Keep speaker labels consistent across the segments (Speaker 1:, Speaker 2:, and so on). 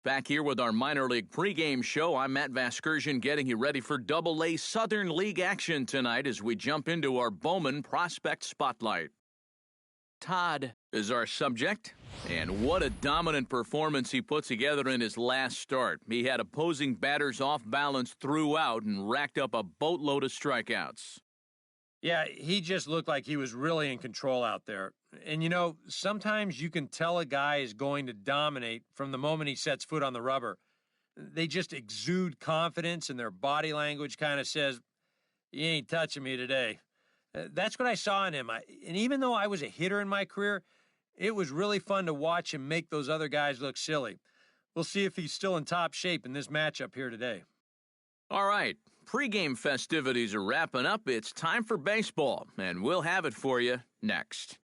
Speaker 1: Back here with our minor league pregame show, I'm Matt Vasgersian getting you ready for Double-A Southern League action tonight as we jump into our Bowman Prospect Spotlight. Todd is our subject, and what a dominant performance he put together in his last start. He had opposing batters off balance throughout and racked up a boatload of strikeouts.
Speaker 2: Yeah, he just looked like he was really in control out there. And, you know, sometimes you can tell a guy is going to dominate from the moment he sets foot on the rubber. They just exude confidence, and their body language kind of says, "You ain't touching me today." That's what I saw in him. And even though I was a hitter in my career, it was really fun to watch him make those other guys look silly. We'll see if he's still in top shape in this matchup here today.
Speaker 1: All right, pregame festivities are wrapping up. It's time for baseball, and we'll have it for you next.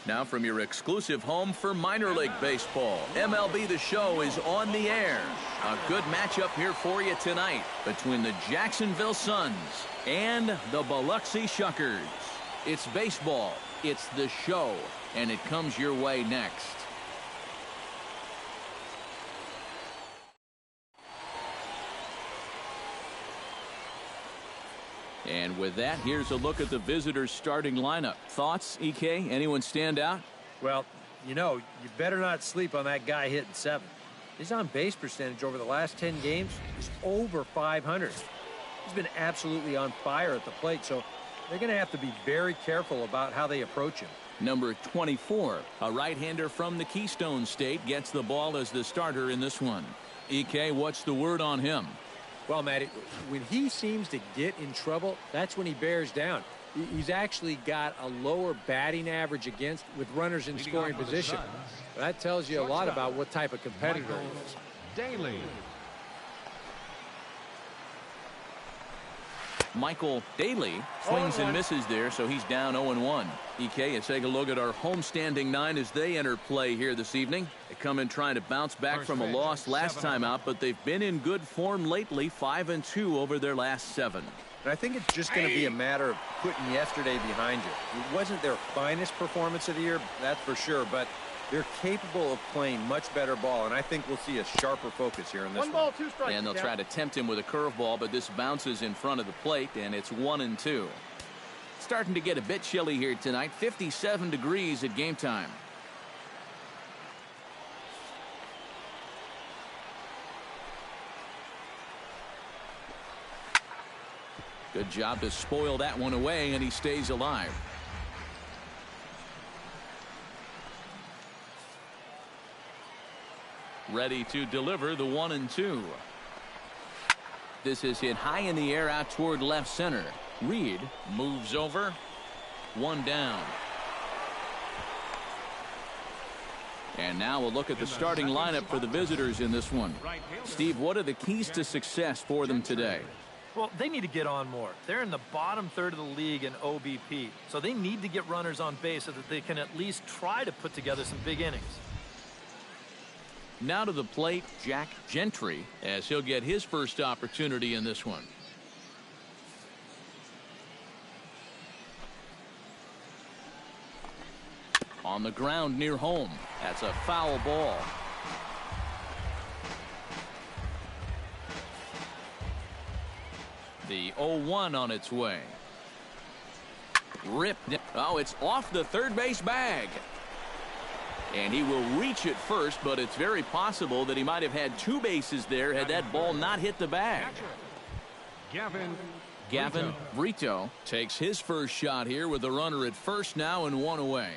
Speaker 1: Now from your exclusive home for minor league baseball, MLB The Show is on the air. A good matchup here for you tonight between the Jacksonville Suns and the Biloxi Shuckers. It's baseball, it's The Show, and it comes your way next. And with that, here's a look at the visitors' starting lineup. Thoughts, EK? Anyone stand out?
Speaker 2: Well, you know, you better not sleep on that guy hitting 7. His on-base percentage over the last 10 games is over 500. He's been absolutely on fire at the plate, so they're going to have to be very careful about how they approach him.
Speaker 1: Number 24, a right-hander from the Keystone State, gets the ball as the starter in this one. EK, what's the word on him?
Speaker 2: Well, Matty, when he seems to get in trouble, that's when he bears down. He's actually got a lower batting average against with runners in scoring position. That tells you a lot about what type of competitor he is.
Speaker 3: Daly.
Speaker 1: Michael Daly swings and misses there, so he's down 0-1. EK, let's take a look at our homestanding 9 as they enter play here this evening. They come in trying to bounce back from a loss last time out, but they've been in good form lately, 5-2 over their last 7.
Speaker 2: And I think it's just going to be a matter of putting yesterday behind you. It wasn't their finest performance of the year, that's for sure, but they're capable of playing much better ball, and I think we'll see a sharper focus here in this one.
Speaker 4: 1 ball, 2 strikes.
Speaker 1: And they'll try to tempt him with a curveball, but this bounces in front of the plate, and it's 1-2. Starting to get a bit chilly here tonight, 57 degrees at game time. Good job to spoil that one away, and he stays alive. Ready to deliver the 1-2. This is hit high in the air out toward left center. Reed moves over. 1 down. And now we'll look at the starting lineup for the visitors in this one. Steve, what are the keys to success for them today?
Speaker 4: Well, they need to get on more. They're in the bottom third of the league in OBP, so they need to get runners on base so that they can at least try to put together some big innings.
Speaker 1: Now to the plate, Jack Gentry, as he'll get his first opportunity in this one. On the ground near home. That's a foul ball. The 0-1 on its way. Ripped. Oh, it's off the third base bag. And he will reach it first, but it's very possible that he might have had 2 bases there had that ball not hit the bag. Gavin Brito takes his first shot here with the runner at first now and 1 away.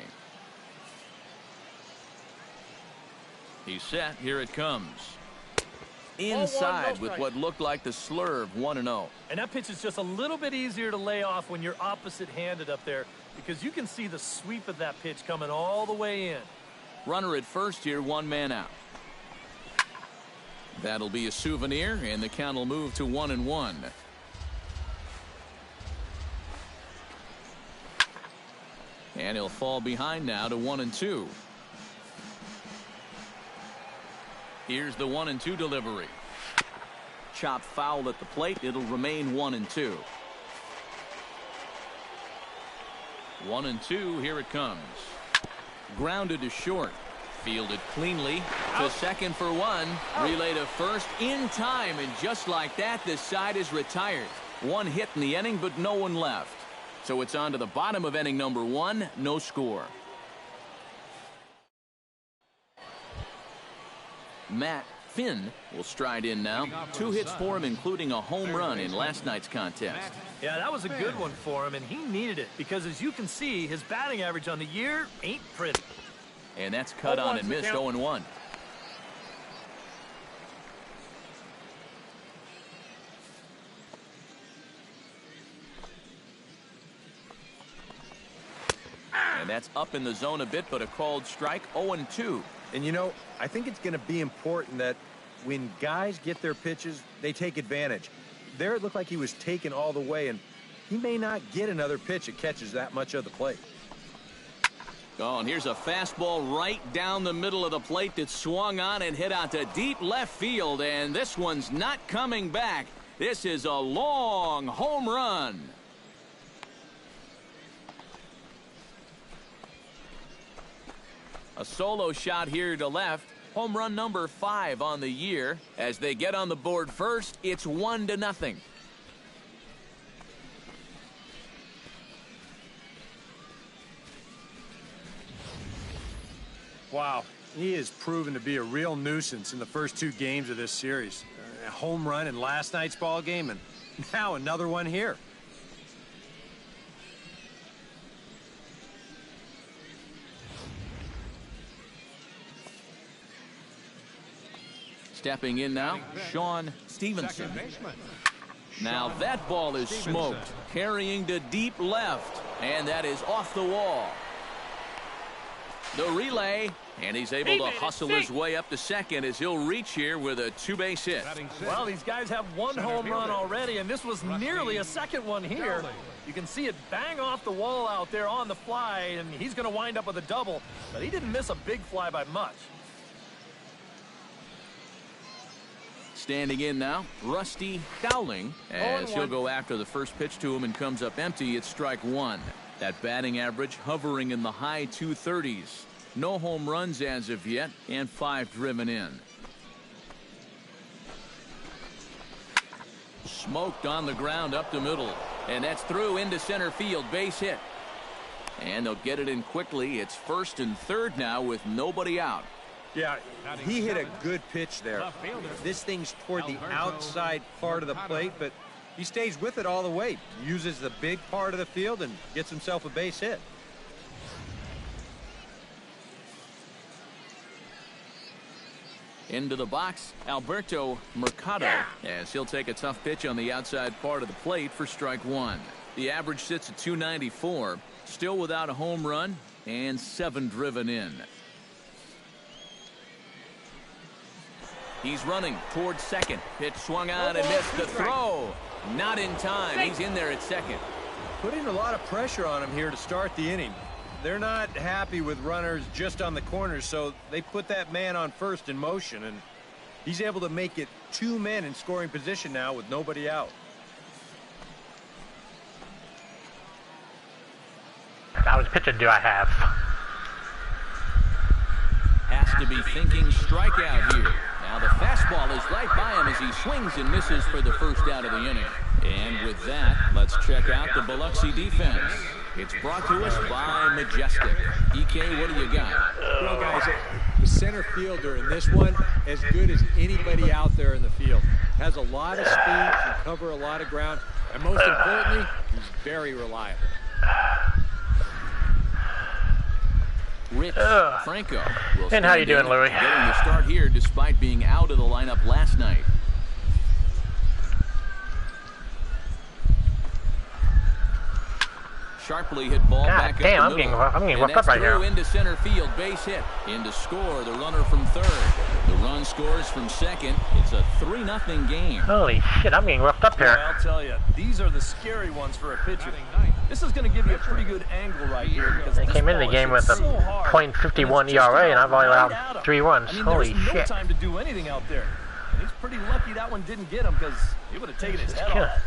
Speaker 1: He's set. Here it comes. Inside with what looked like the slurve, 1-0.
Speaker 4: And that pitch is just a little bit easier to lay off when you're opposite-handed up there because you can see the sweep of that pitch coming all the way in.
Speaker 1: Runner at first here, 1 man out. That'll be a souvenir, and the count will move to 1-1. And he'll fall behind now to 1-2. Here's the 1-2 delivery. Chopped foul at the plate. It'll remain 1-2. 1-2, here it comes. Grounded to short. Fielded cleanly to second for one. Relay to first in time, and just like that, the side is retired. One hit in the inning, but no one left. So it's on to the bottom of inning number 1, no score. Matt Finn will stride in now. 2 hits for him, including a home run in last night's contest.
Speaker 4: Yeah, that was a good one for him, and he needed it because, as you can see, his batting average on the year ain't pretty.
Speaker 1: And that's cut on and missed. 0-1. And that's up in the zone a bit, but a called strike. 0-2.
Speaker 2: And you know, I think it's going to be important that when guys get their pitches, they take advantage. There it looked like he was taken all the way, and he may not get another pitch that catches that much of the plate.
Speaker 1: Oh, and here's a fastball right down the middle of the plate that swung on and hit out to deep left field, and this one's not coming back. This is a long home run. A solo shot here to left. Home run number 5 on the year. As they get on the board first, it's 1-0.
Speaker 2: Wow, he has proven to be a real nuisance in the first 2 games of this series. A home run in last night's ball game, and now another one here.
Speaker 1: Stepping in now, Sean Stevenson. Now that ball is smoked, carrying to deep left, and that is off the wall. The relay, and he's able to hustle his way up to second as he'll reach here with a 2-base hit.
Speaker 4: Well, these guys have 1 home run already, and this was nearly a second one here. You can see it bang off the wall out there on the fly, and he's going to wind up with a double, but he didn't miss a big fly by much.
Speaker 1: Standing in now, Rusty Dowling, as he'll go after the first pitch to him and comes up empty. It's strike 1. That batting average hovering in the high 230s. No home runs as of yet, and 5 driven in. Smoked on the ground up the middle, and that's through into center field. Base hit. And they'll get it in quickly. It's first and third now with nobody out.
Speaker 2: Yeah, he hit a good pitch there. This thing's toward the outside part of the plate, but he stays with it all the way. Uses the big part of the field and gets himself a base hit.
Speaker 1: Into the box, Alberto Mercado, as he'll take a tough pitch on the outside part of the plate for strike 1. The average sits at 294, still without a home run, and 7 driven in. He's running towards second. Pitch swung on and missed the throw. Not in time. He's in there at second.
Speaker 2: Putting a lot of pressure on him here to start the inning. They're not happy with runners just on the corners, so they put that man on first in motion, and he's able to make it 2 men in scoring position now with nobody out.
Speaker 3: How much pitcher do I have?
Speaker 1: Has to be thinking strikeout here. Now the fastball is right by him as he swings and misses for the first out of the inning. And with that, let's check out the Biloxi defense. It's brought to us by Majestic. EK, what do you got?
Speaker 2: Well, guys, the center fielder in this one, as good as anybody out there in the field. Has a lot of speed, can cover a lot of ground, and most importantly, he's very reliable.
Speaker 1: Rich Franco will
Speaker 3: and how you doing, Louie?
Speaker 1: Getting the start here despite being out of the lineup last night. Sharply hit ball back
Speaker 3: damn,
Speaker 1: up the middle.
Speaker 3: I'm getting roughed up right now.
Speaker 1: Into center field, base hit. In to score, the runner from third. The run scores from second. It's a 3-0 game.
Speaker 3: Holy shit, I'm getting roughed up here.
Speaker 4: Well, I'll tell you, these are the scary ones for a pitcher. This is going to give you a pretty good angle right here. Because
Speaker 3: I came into the game with a .51 ERA, and I've only allowed 3 runs. Holy
Speaker 4: there's no
Speaker 3: shit.
Speaker 4: time to do anything out there. And he's pretty lucky that one didn't get him because he would have taken his head off.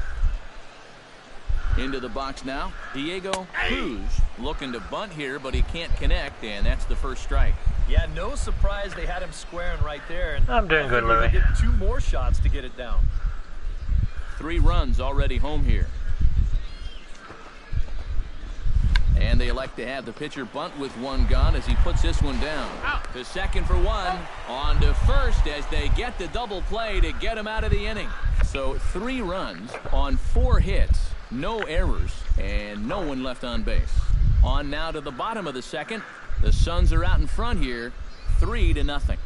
Speaker 1: Into the box now, Diego Cruz looking to bunt here, but he can't connect, and that's the first strike.
Speaker 4: Yeah, no surprise they had him squaring right there. And
Speaker 3: I'm doing good, Louie.
Speaker 4: Get 2 more shots to get it down.
Speaker 1: 3 runs already home here. And they elect to have the pitcher bunt with 1 gone as he puts this one down. To second for 1. On to first as they get the double play to get him out of the inning. So 3 runs on 4 hits, no errors, and no one left on base. On now to the bottom of the second. The Suns are out in front here, 3-0.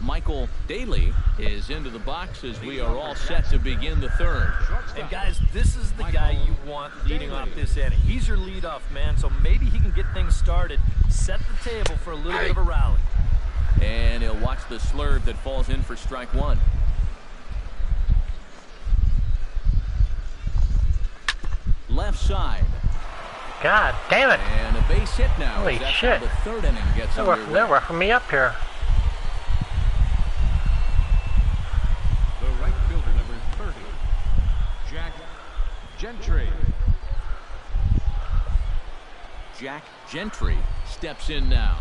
Speaker 1: Michael Daly is into the box as we are all set to begin the third.
Speaker 4: And guys, this is the guy you want leading off this inning. He's your leadoff man, so maybe he can get things started, set the table for a little bit of a rally.
Speaker 1: And he'll watch the slurve that falls in for strike 1. Left side.
Speaker 3: God damn it.
Speaker 1: And a base hit now.
Speaker 3: Holy
Speaker 1: That's
Speaker 3: shit.
Speaker 1: How the third inning gets underway.
Speaker 3: They're roughing me up here.
Speaker 5: The right fielder, number 30, Jack Gentry.
Speaker 1: Jack Gentry steps in now.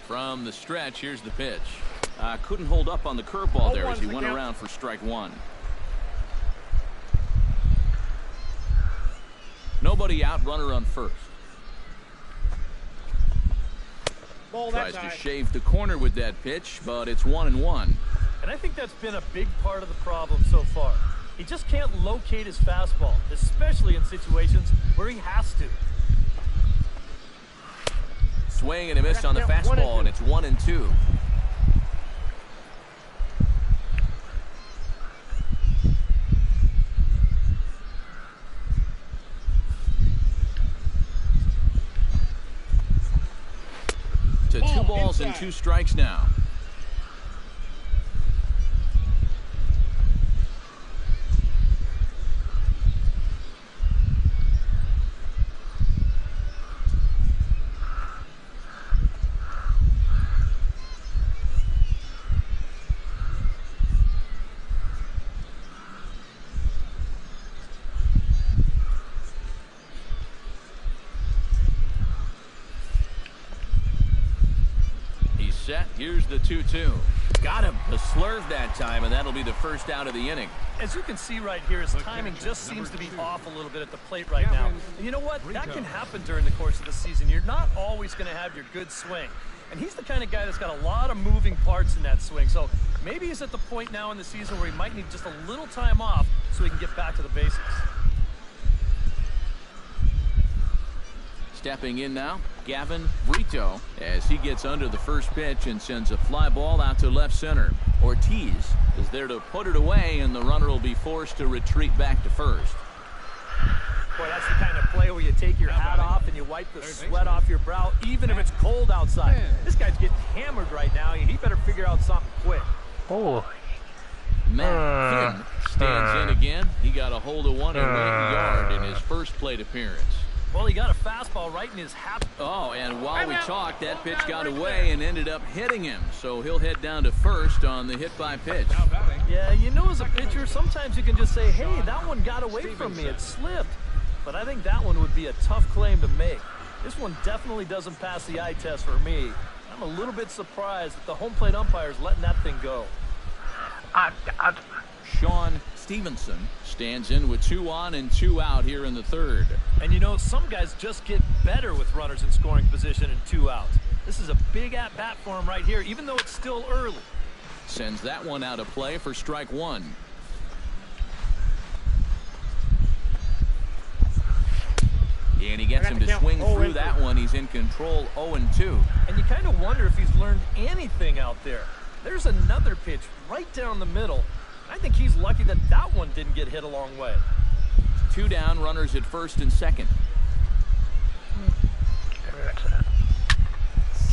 Speaker 1: From the stretch, here's the pitch. Couldn't hold up on the curveball there as he went around for strike 1. Nobody out, runner on first. Tries to shave the corner with that pitch, but it's 1-1.
Speaker 4: And I think that's been a big part of the problem so far. He just can't locate his fastball, especially in situations where he has to.
Speaker 1: Swing and a miss on the fastball, and it's 1-2. To 2 balls and 2 strikes now. Set. Here's the 2-2. Got him. The slurve that time, and that'll be the first out of the inning.
Speaker 4: As you can see right here, his timing just seems to be off a little bit at the plate right now. And you know what? That can happen during the course of the season. You're not always going to have your good swing. And he's the kind of guy that's got a lot of moving parts in that swing. So maybe he's at the point now in the season where he might need just a little time off so he can get back to the basics.
Speaker 1: Stepping in now, Gavin Brito, as he gets under the first pitch and sends a fly ball out to left center. Rtts is there to put it away, and the runner will be forced to retreat back to first.
Speaker 4: Boy, that's the kind of play where you take your hat off and you wipe the sweat off your brow, even if it's cold outside. This guy's getting hammered right now. He better figure out something quick.
Speaker 3: Oh.
Speaker 1: Matt Finn stands in again. He got a hold of one and went yard in his first plate appearance.
Speaker 4: Well, he got a fastball right in his hat.
Speaker 1: Oh, and while we talked, that pitch got away and ended up hitting him. So he'll head down to first on the hit by pitch.
Speaker 4: Yeah, you know, as a pitcher, sometimes you can just say, hey, that one got away from me. It slipped. But I think that one would be a tough claim to make. This one definitely doesn't pass the eye test for me. I'm a little bit surprised that the home plate umpire is letting that thing go.
Speaker 1: Sean Stevenson stands in with 2 on and 2 out here in the third.
Speaker 4: And you know, some guys just get better with runners in scoring position and 2 outs. This is a big at-bat for him right here, even though it's still early.
Speaker 1: Sends that one out of play for strike 1. And he gets him to swing through that one. He's in control, 0-2.
Speaker 4: And you kind of wonder if he's learned anything out there. There's another pitch right down the middle. I think he's lucky that that one didn't get hit a long way.
Speaker 1: 2 down, runners at first and second.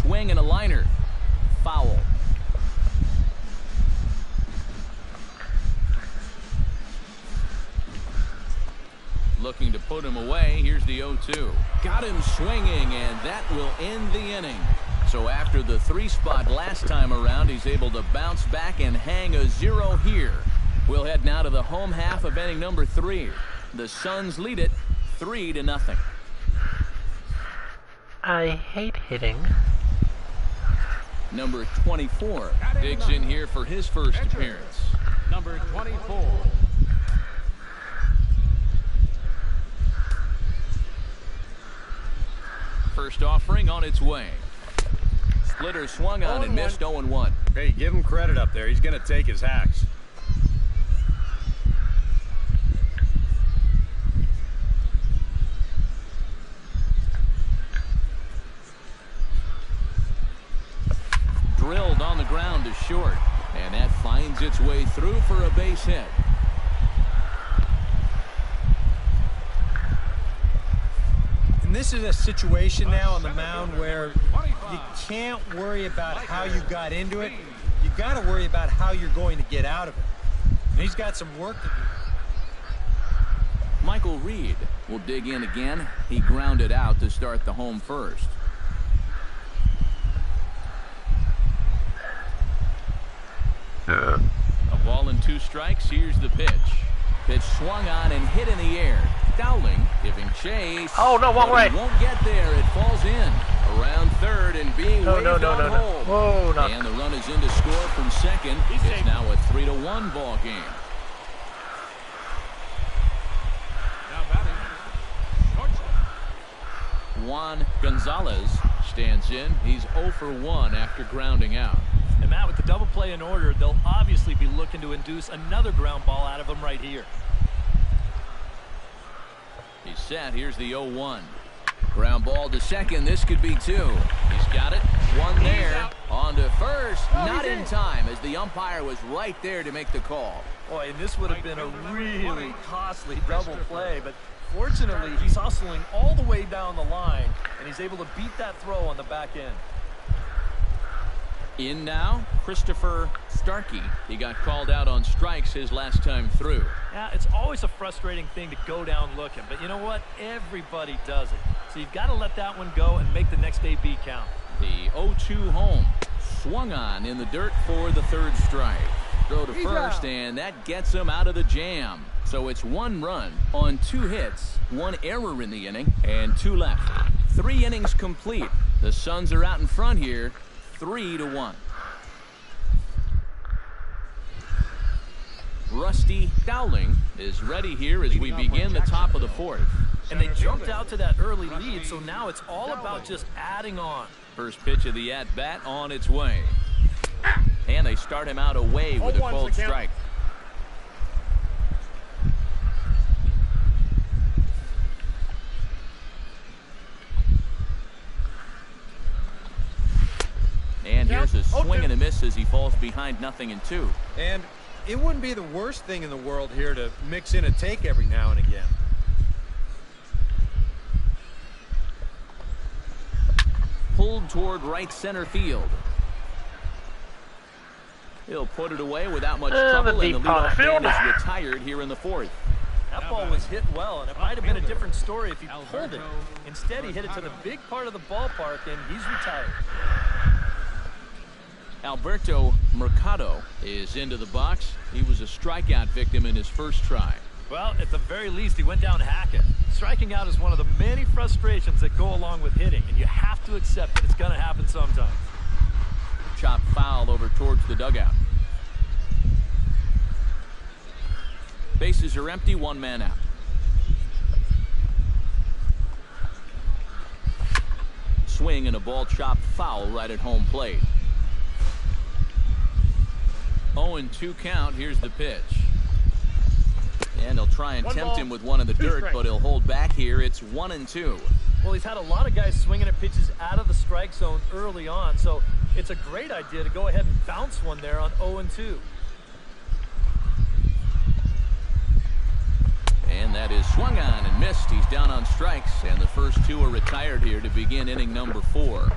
Speaker 1: Swing and a liner. Foul. Looking to put him away. Here's the 0-2. Got him swinging, and that will end the inning. So after the 3 spot last time around, he's able to bounce back and hang a 0 here. We'll head now to the home half of inning number 3. The Suns lead it 3-0.
Speaker 3: I hate hitting.
Speaker 1: Number 24 digs in here for his first appearance.
Speaker 5: Number 24.
Speaker 1: First offering on its way. Splitter swung on and missed 0-1.
Speaker 2: Hey, give him credit up there. He's going to take his hacks.
Speaker 1: Drilled on the ground to short, and that finds its way through for a base hit.
Speaker 2: And this is a situation now on the mound where you can't worry about how you got into it. You got to worry about how you're going to get out of it. And he's got some work to do.
Speaker 1: Michael Reed will dig in again. He grounded out to start the home first. A ball and 2 strikes. Here's the pitch. Pitch swung on and hit in the air. Dowling giving chase.
Speaker 3: Oh, no, wrong way.
Speaker 1: Won't get there. It falls in. Around third and being waved on home.
Speaker 3: Whoa, no.
Speaker 1: And the run is in to score from second. It's now a 3-1 ball game.
Speaker 5: Now batting, shortstop.
Speaker 1: Juan Gonzalez stands in. He's 0 for 1 after grounding out.
Speaker 4: And Matt, with the double play in order, they'll obviously be looking to induce another ground ball out of him right here.
Speaker 1: He's set. Here's the 0-1. Ground ball to second. This could be 2. He's got it. 1 there. On to first. Not in time, as the umpire was right there to make the call.
Speaker 4: Boy, and this would have been a really costly double play, but fortunately, he's hustling all the way down the line, and he's able to beat that throw on the back end.
Speaker 1: In now, Christopher Starkey. He got called out on strikes his last time through.
Speaker 4: Yeah, it's always a frustrating thing to go down looking, but you know what? Everybody does it. So you've got to let that one go and make the next AB count.
Speaker 1: The 0-2 home. Swung on in the dirt for the 3rd strike. Throw to first, and that gets him out of the jam. So it's 1 run on 2 hits, 1 error in the inning, and 2 left. 3 innings complete. The Suns are out in front here, 3-1. Rusty Dowling is ready here as we begin the top of the 4th.
Speaker 4: And they jumped out to that early lead, so now it's all about just adding on.
Speaker 1: First pitch of the at-bat on its way. And they start him out away with a cold strike. And here's a swing and a miss as he falls behind 0-2.
Speaker 2: And it wouldn't be the worst thing in the world here to mix in a take every now and again.
Speaker 1: Pulled toward right center field. He'll put it away without much trouble, and the leadoff man is retired here in the 4th.
Speaker 4: That ball was hit well, and it might have been a different story if he pulled it. Instead, he hit it to the big part of the ballpark, and he's retired.
Speaker 1: Alberto Mercado is into the box. He was a strikeout victim in his first try.
Speaker 4: Well, at the very least, he went down hacking. Striking out is one of the many frustrations that go along with hitting, and you have to accept that it's going to happen sometime.
Speaker 1: Chop foul over towards the dugout. Bases are empty, 1 man out. Swing and a ball chopped foul right at home plate. 0-2 count. Here's the pitch. And they'll try and tempt him with one in the dirt, but he'll hold back here. It's 1-2.
Speaker 4: Well, he's had a lot of guys swinging at pitches out of the strike zone early on, so it's a great idea to go ahead and bounce one there on 0-2.
Speaker 1: And that is swung on and missed. He's down on strikes, and the first 2 are retired here to begin inning number 4.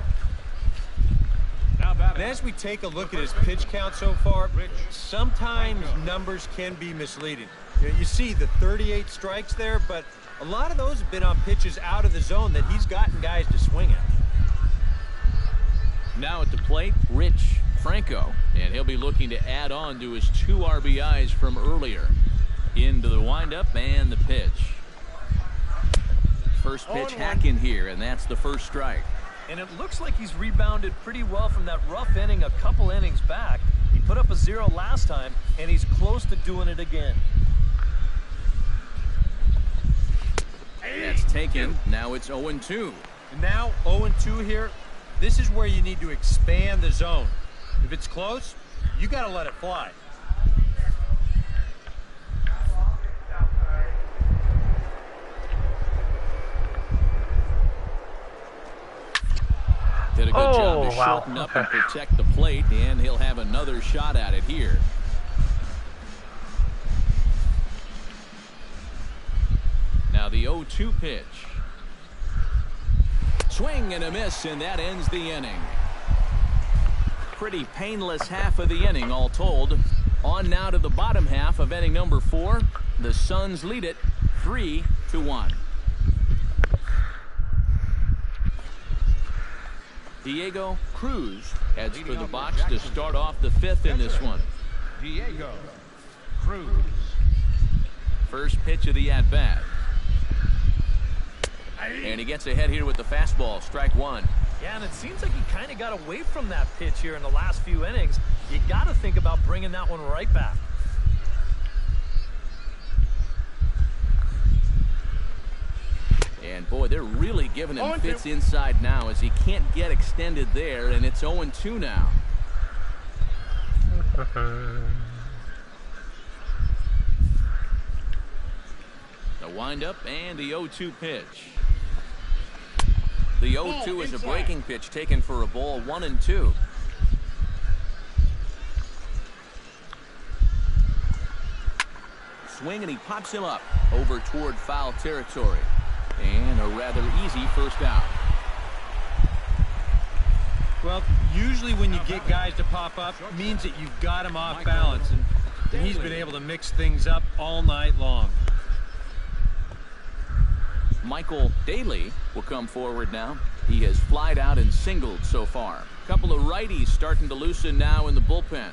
Speaker 2: And as we take a look at his pitch count so far, sometimes numbers can be misleading. You see the 38 strikes there, but a lot of those have been on pitches out of the zone that he's gotten guys to swing at.
Speaker 1: Now at the plate, Rich Franco, and he'll be looking to add on to his 2 RBIs from earlier. Into the windup and the pitch. First pitch hack in here, and that's the first strike.
Speaker 4: And it looks like he's rebounded pretty well from that rough inning a couple innings back. He put up a 0 last time, and he's close to doing it again.
Speaker 1: That's taken. Now it's 0-2.
Speaker 2: Now 0-2 here. This is where you need to expand the zone. If it's close, you got to let it fly.
Speaker 1: Did a good job to shorten up and protect the plate, and he'll have another shot at it here. Now the 0-2 pitch. Swing and a miss, and that ends the inning. Pretty painless half of the inning, all told. On now to the bottom half of inning number 4. The Suns lead it 3-1. Diego Cruz heads for the box to start off the 5th in this one.
Speaker 5: Diego Cruz.
Speaker 1: First pitch of the at-bat. And he gets ahead here with the fastball, strike 1.
Speaker 4: Yeah, and it seems like he kind of got away from that pitch here in the last few innings. You got to think about bringing that one right back.
Speaker 1: And boy, they're really giving him fits inside now as he can't get extended there, and it's 0-2 now. The windup and the 0-2 pitch. The 0-2 is a breaking pitch taken for a ball, 1-2. Swing, and he pops him up over toward foul territory. And a rather easy first out.
Speaker 2: Well, usually when you get guys to pop up, it means that you've got him off balance, and he's been able to mix things up all night long.
Speaker 1: Michael Daly will come forward now. He has flied out and singled so far. A couple of righties starting to loosen now in the bullpen.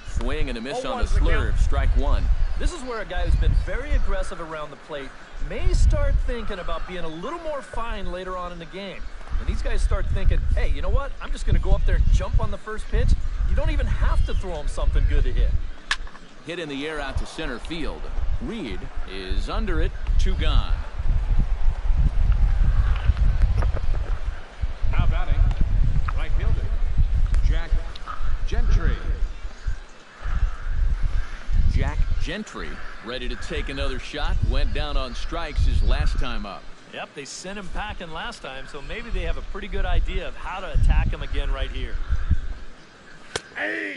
Speaker 1: Swing and a miss on the slurve, strike 1.
Speaker 4: This is where a guy who's been very aggressive around the plate may start thinking about being a little more fine later on in the game. When these guys start thinking, hey, you know what? I'm just going to go up there and jump on the first pitch. You don't even have to throw him something good to hit.
Speaker 1: Hit in the air out to center field. Reed is under it, 2 gone.
Speaker 5: Now batting, right fielder, Jack Gentry.
Speaker 1: Jack Gentry ready to take another shot. Went down on strikes his last time up.
Speaker 4: Yep, they sent him packing last time, so maybe they have a pretty good idea of how to attack him again right here.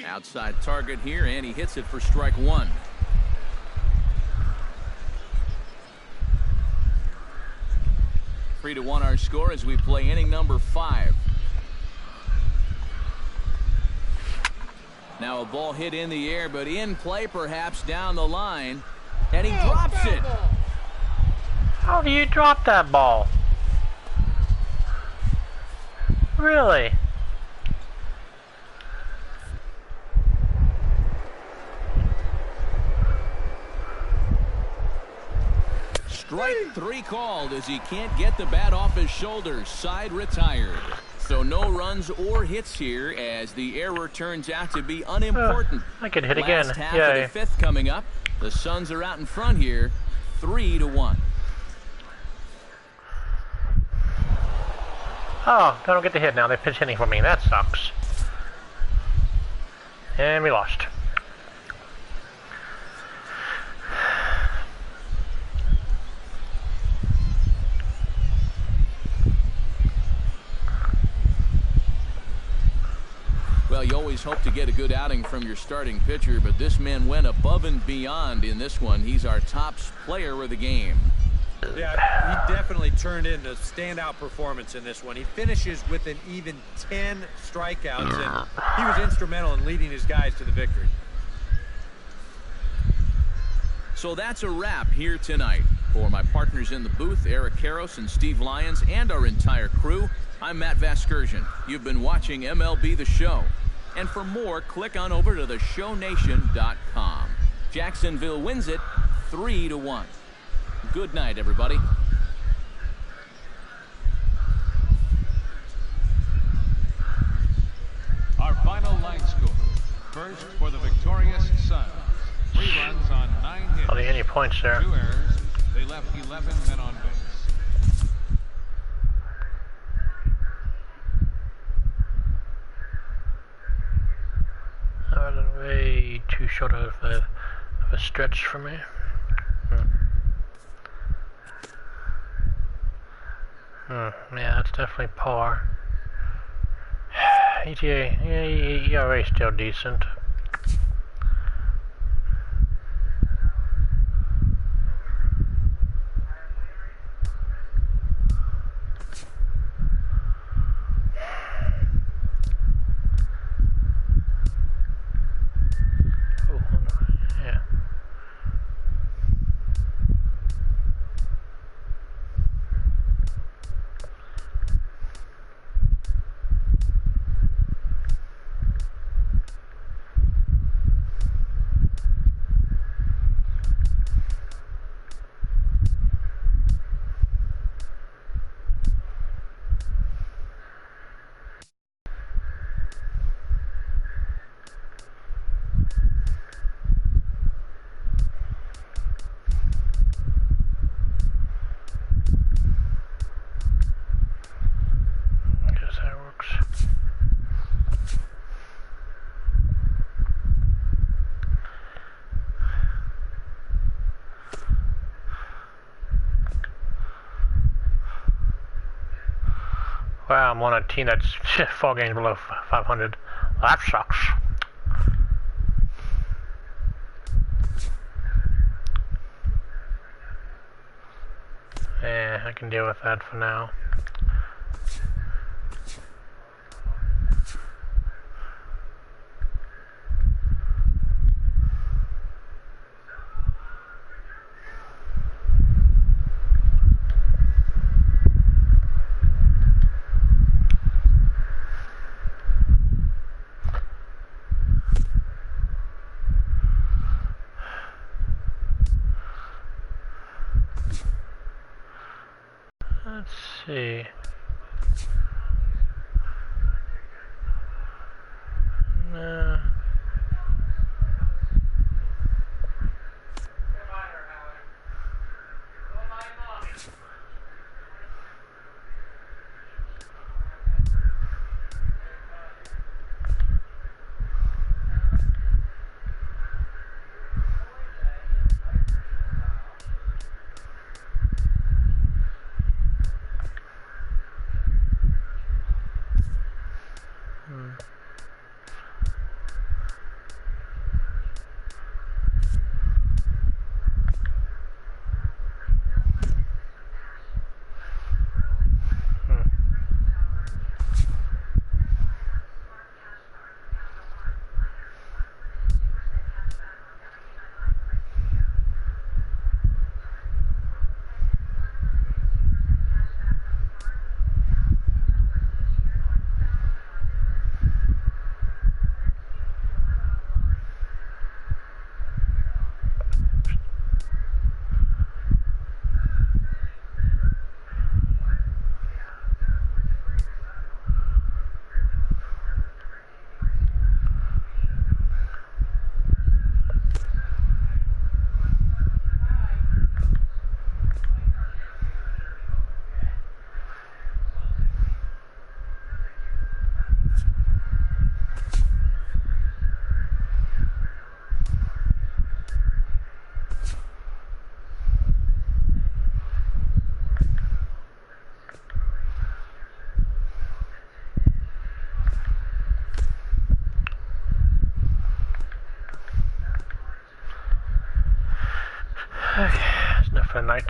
Speaker 1: Outside target here, and he hits it for strike 1. Three to 1 our score as we play inning number 5. Now a ball hit in the air, but in play perhaps down the line, and he drops it.
Speaker 3: How do you drop that ball? Really?
Speaker 1: Strike 3 called as he can't get the bat off his shoulders. Side retired. So no runs or hits here as the error turns out to be unimportant.
Speaker 3: I could hit again.
Speaker 1: Last half
Speaker 3: Yay.
Speaker 1: of the 5th coming up. The Suns are out in front here, 3-1.
Speaker 3: Oh, I don't get to hit now. They pitch hitting for me. That sucks. And we lost.
Speaker 1: Well, you always hope to get a good outing from your starting pitcher, but this man went above and beyond in this one. He's our top player of the game.
Speaker 2: Yeah, he definitely turned in a standout performance in this one. He finishes with an even 10 strikeouts, and he was instrumental in leading his guys to the victory.
Speaker 1: So that's a wrap here tonight. For my partners in the booth, Eric Karros and Steve Lyons, and our entire crew, I'm Matt Vasgersian. You've been watching MLB The Show. And for more, click on over to theshownation.com. Jacksonville wins it 3-1. Good night, everybody.
Speaker 5: Our final line score. First for the victorious Suns. 3 runs on 9 hits.
Speaker 3: Hardly any points there.
Speaker 5: 2 errors. They left 11 men on base.
Speaker 3: Way too short of a stretch for me. Yeah, that's definitely par. ETA, yeah, ERA still decent. Wow, I'm on a team that's 4 games below 500. That sucks. Yeah, I can deal with that for now. Let's see. Nah. Okay, that's enough for the night.